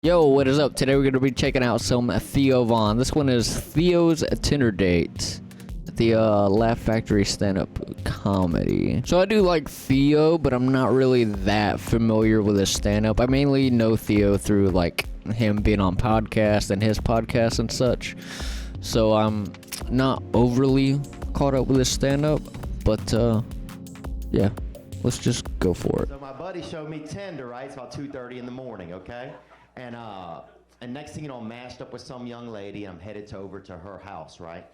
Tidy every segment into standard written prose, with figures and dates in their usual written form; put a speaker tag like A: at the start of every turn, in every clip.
A: Yo, what is up? Today we're going to be checking out some Theo Von. This one is Theo's Tinder Date. The Laugh Factory stand-up comedy. So I do like Theo, but I'm not really that familiar with his stand-up. I mainly know Theo through like him being on podcasts and his podcasts and such. So I'm not overly caught up with his stand-up, but yeah, let's just go for it.
B: So my buddy showed me Tinder, right? It's about 2:30 in the morning, okay? And next thing you know, I'm mashed up with some young lady. I'm headed over to her house, right?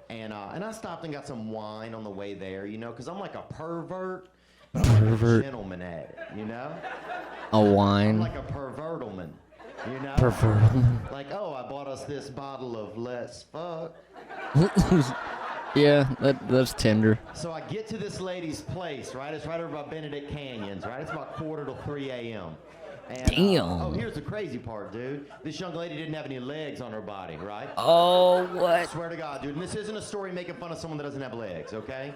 B: And I stopped and got some wine on the way there, you know, because I'm like a pervert, but I'm like a gentleman at it, you know?
A: A wine.
B: I'm like a pervertleman, you know?
A: Pervertleman.
B: Like, oh, I bought us this bottle of Let's Fuck.
A: Yeah, that's Tinder.
B: So I get to this lady's place, right? It's right over by Benedict Canyons, right? It's about 2:45 a.m. And,
A: Damn.
B: Oh, here's the crazy part, dude. This young lady didn't have any legs on her body, right?
A: Oh, what?
B: I swear to God, dude. And this isn't a story making fun of someone that doesn't have legs, okay?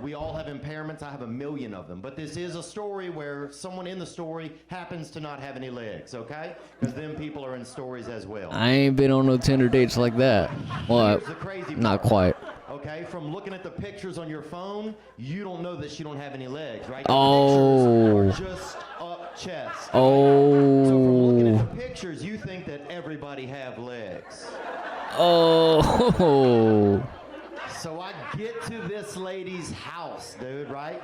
B: We all have impairments. I have a million of them. But this is a story where someone in the story happens to not have any legs, okay? Because them people are in stories as well.
A: I ain't been on no Tinder dates like that. Well,
B: Here's the crazy
A: not
B: part.
A: quite.
B: Okay, from looking at the pictures on your phone, you don't know that she don't have any legs, right?
A: Oh.
B: The pictures are just up chest.
A: Oh.
B: So from looking at the pictures, you think that everybody have legs.
A: Oh.
B: So I get to this lady's house, dude, right?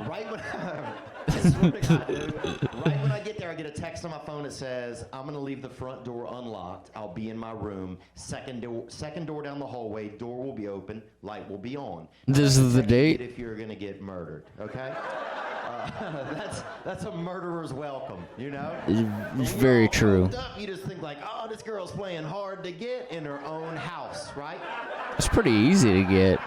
B: Right when I swear to God, dude, right when I get there, I get a text on my phone that says, I'm going to leave the front door unlocked. I'll be in my room. Second door down the hallway. Door will be open. Light will be on.
A: This is the date?
B: If you're going to get murdered, okay? That's a murderer's welcome, you know?
A: It's very true.
B: Up, you just think like, oh, this girl's playing hard to get in her own house, right?
A: It's pretty easy to get,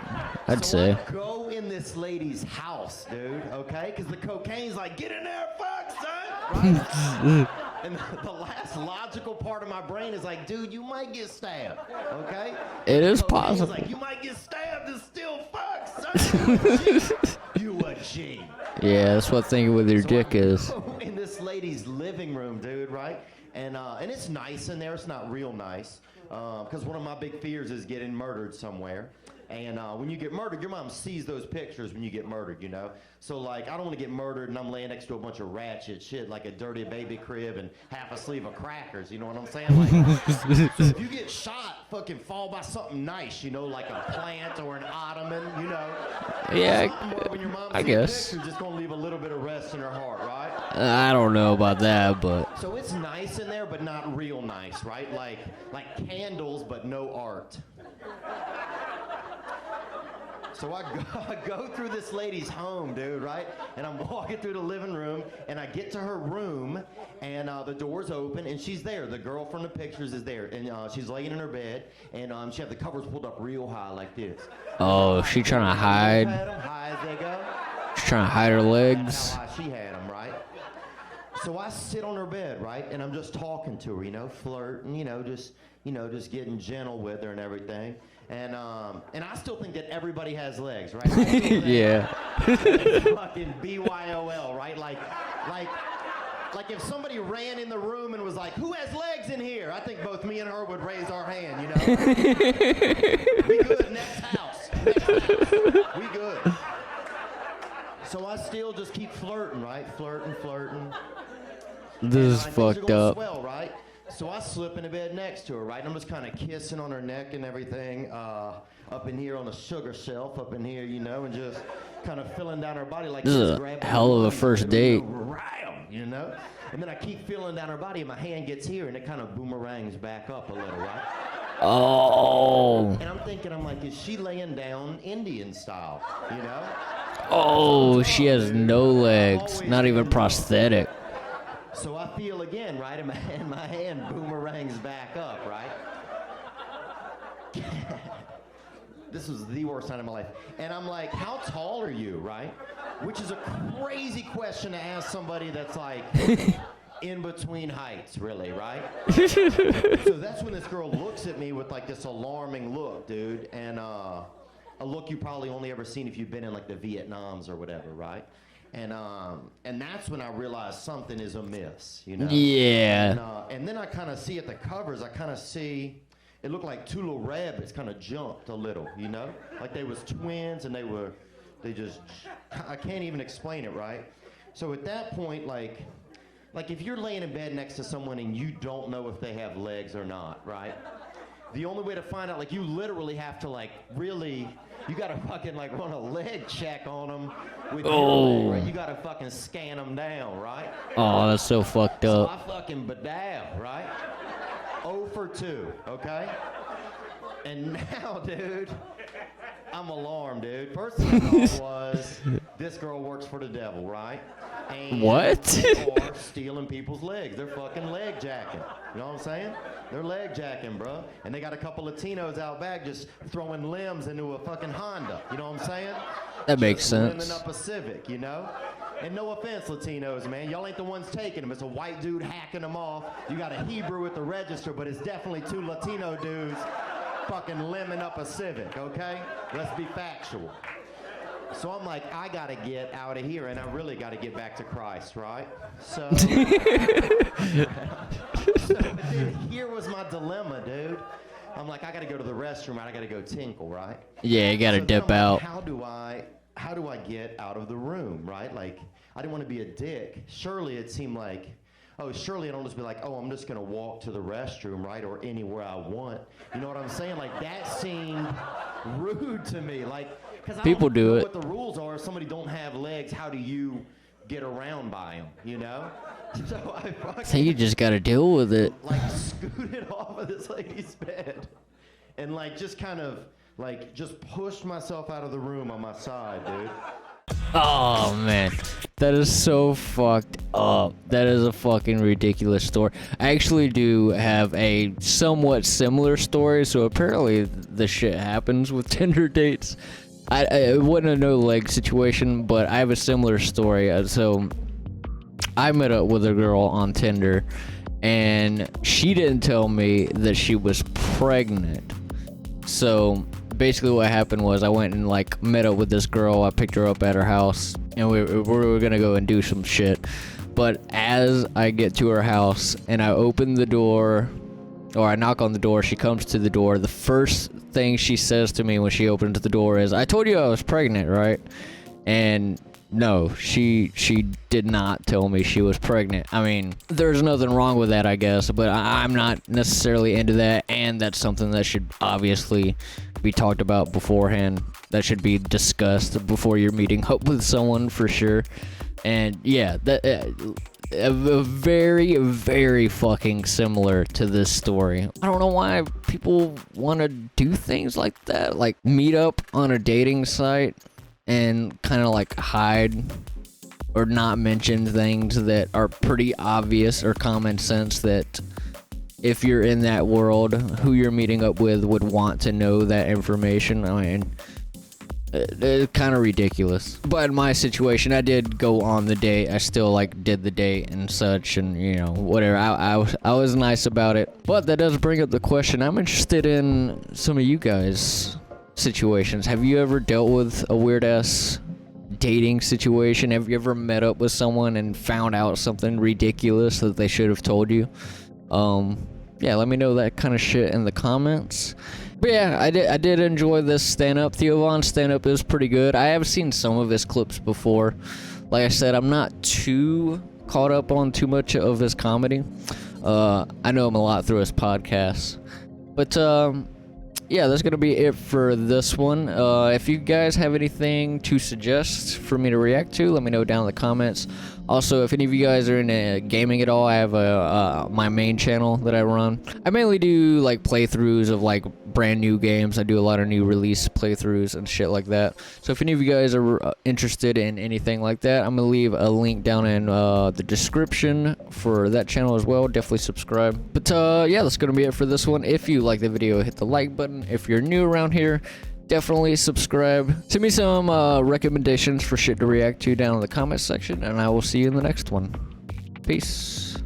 A: I'd say.
B: I go in this lady's house, dude, okay? Because the cocaine's like, get in there, fuck, son, right? And the last logical part of my brain is like, dude, you might get stabbed, okay?
A: It is
B: Cocaine's
A: possible.
B: like, you might get stabbed and still fuck, son. You a G.
A: Yeah, that's what thinking with your dick is.
B: In this lady's living room, dude, right? And it's nice in there. It's not real nice. Because one of my big fears is getting murdered somewhere. And when you get murdered, your mom sees those pictures when you get murdered, you know? So, like, I don't want to get murdered and I'm laying next to a bunch of ratchet shit, like a dirty baby crib and half a sleeve of crackers, you know what I'm saying? Like, so if you get shot, fucking fall by something nice, you know, like a plant or an ottoman, you know?
A: Yeah,
B: When your mom
A: I
B: sees
A: guess.
B: the picture, just going to leave a little bit of rest in her heart, right?
A: I don't know about that, but...
B: So it's nice in there, but not real nice, right? Like candles, but no art. So I go through this lady's home, dude, right? And I'm walking through the living room, and I get to her room, and the door's open, and she's there. The girl from the pictures is there, and she's laying in her bed, and she had the covers pulled up real high like this.
A: Oh, she trying to hide?
B: High as they go.
A: She's trying to hide her legs?
B: How high she had them, right? So I sit on her bed, right, and I'm just talking to her, you know, flirting, just getting gentle with her and everything. And I still think that everybody has legs, right?
A: Yeah.
B: Fucking BYOL, right? Like if somebody ran in the room and was like, "Who has legs in here?" I think both me and her would raise our hand, you know? We good. Next house. We good. So I still just keep flirting, right? Flirting.
A: This is fucked up.
B: Swell, right? So I slip in the bed next to her, right? And I'm just kind of kissing on her neck and everything, up in here on the sugar shelf, up in here, you know, and just kind of feeling down her body like
A: This is a hell of a first date.
B: You know? And then I keep feeling down her body, and my hand gets here, and it kind of boomerangs back up a little, right?
A: Oh.
B: And I'm thinking, is she laying down Indian style, you know?
A: Oh, she has no legs. Not even prosthetic.
B: So I feel again, right, and my hand boomerangs back up, right? This was the worst time of my life. And I'm like, how tall are you, right? Which is a crazy question to ask somebody that's like in between heights, really, right? So that's when this girl looks at me with like this alarming look, dude, and a look you probably only ever seen if you've been in like the Vietnams or whatever, right? And that's when I realized something is amiss, you know?
A: Yeah.
B: And then I kind of see at the covers, I kind of see, it looked like two little rabbits kind of jumped a little, you know? Like they was twins and I can't even explain it, right? So at that point, like if you're laying in bed next to someone and you don't know if they have legs or not, right? The only way to find out, like, you literally have to, like, really, you gotta fucking, like, run a leg check on them with your leg, right? You gotta fucking scan them down, right?
A: Oh, that's so fucked up.
B: So I fucking bedabbed, right? 0 for 2, okay? And now, dude, I'm alarmed, dude. First thing I thought was, this girl works for the devil, right? And
A: what?
B: They are stealing people's legs. They're fucking leg jacking. You know what I'm saying? They're leg jacking, bro. And they got a couple Latinos out back just throwing limbs into a fucking Honda. You know what I'm saying?
A: That makes sense.
B: Limbing up a Civic, you know? And no offense, Latinos, man. Y'all ain't the ones taking them. It's a white dude hacking them off. You got a Hebrew at the register, but it's definitely 2 Latino dudes fucking limbing up a Civic, okay? Let's be factual. So I'm like, I gotta get out of here, and I really gotta get back to Christ, right? So, but then here was my dilemma, dude. I'm like, I gotta go to the restroom, right? I gotta go tinkle, right?
A: Yeah, you gotta dip
B: like,
A: out.
B: How do I get out of the room, right? Like, I didn't want to be a dick. Surely it seemed like, surely I don't just be like, I'm just gonna walk to the restroom, right? Or anywhere I want. You know what I'm saying? Like, that seemed rude to me. Like, because
A: People do it.
B: What the rules are, if somebody don't have legs, how do you get around by them, you know? So I fucking,
A: So you just gotta deal with it.
B: like, scooted off of this lady's bed and, like, just kind of, like, just pushed myself out of the room on my side, dude.
A: Oh man, that is so fucked up. That is a fucking ridiculous story. I actually do have a somewhat similar story, so apparently this shit happens with Tinder dates. It wasn't a no leg situation, but I have a similar story. So I met up with a girl on Tinder, and she didn't tell me that she was pregnant. So basically what happened was I went and like met up with this girl. I picked her up at her house, and we were gonna go and do some shit. But as I get to her house and I open the door, or I knock on the door, she comes to the door. The first thing she says to me when she opens the door is, "I told you I was pregnant, right?" And no, she did not tell me she was pregnant. I mean, there's nothing wrong with that, I guess, but I'm not necessarily into that, and that's something that should obviously be talked about beforehand. That should be discussed before you're meeting up with someone, for sure. And yeah, that very, very fucking similar to this story. I don't know why people want to do things like that, like meet up on a dating site and kind of like hide or not mention things that are pretty obvious or common sense, that if you're in that world, who you're meeting up with would want to know that information. I mean, it's kind of ridiculous. But in my situation, I did go on the date. I still like did the date and such, and you know, whatever. I was nice about it. But that does bring up the question. I'm interested in some of you guys' situations. Have you ever dealt with a weird ass dating situation? Have you ever met up with someone and found out something ridiculous that they should have told you? Yeah, let me know that kind of shit in the comments. But yeah, I did enjoy this stand-up. Theo Von Standup is pretty good. I have seen some of his clips before. Like I said, I'm not too caught up on too much of his comedy. I know him a lot through his podcasts. But yeah, that's gonna be it for this one. If you guys have anything to suggest for me to react to, let me know down in the comments. Also, if any of you guys are into gaming at all, I have my main channel that I run. I mainly do like playthroughs of like brand new games. I do a lot of new release playthroughs and shit like that. So if any of you guys are interested in anything like that, I'm gonna leave a link down in the description for that channel as well. Definitely subscribe. But yeah, that's gonna be it for this one. If you like the video, hit the like button. If you're new around here, definitely subscribe. Send me some recommendations for shit to react to down in the comment section, and I will see you in the next one. Peace.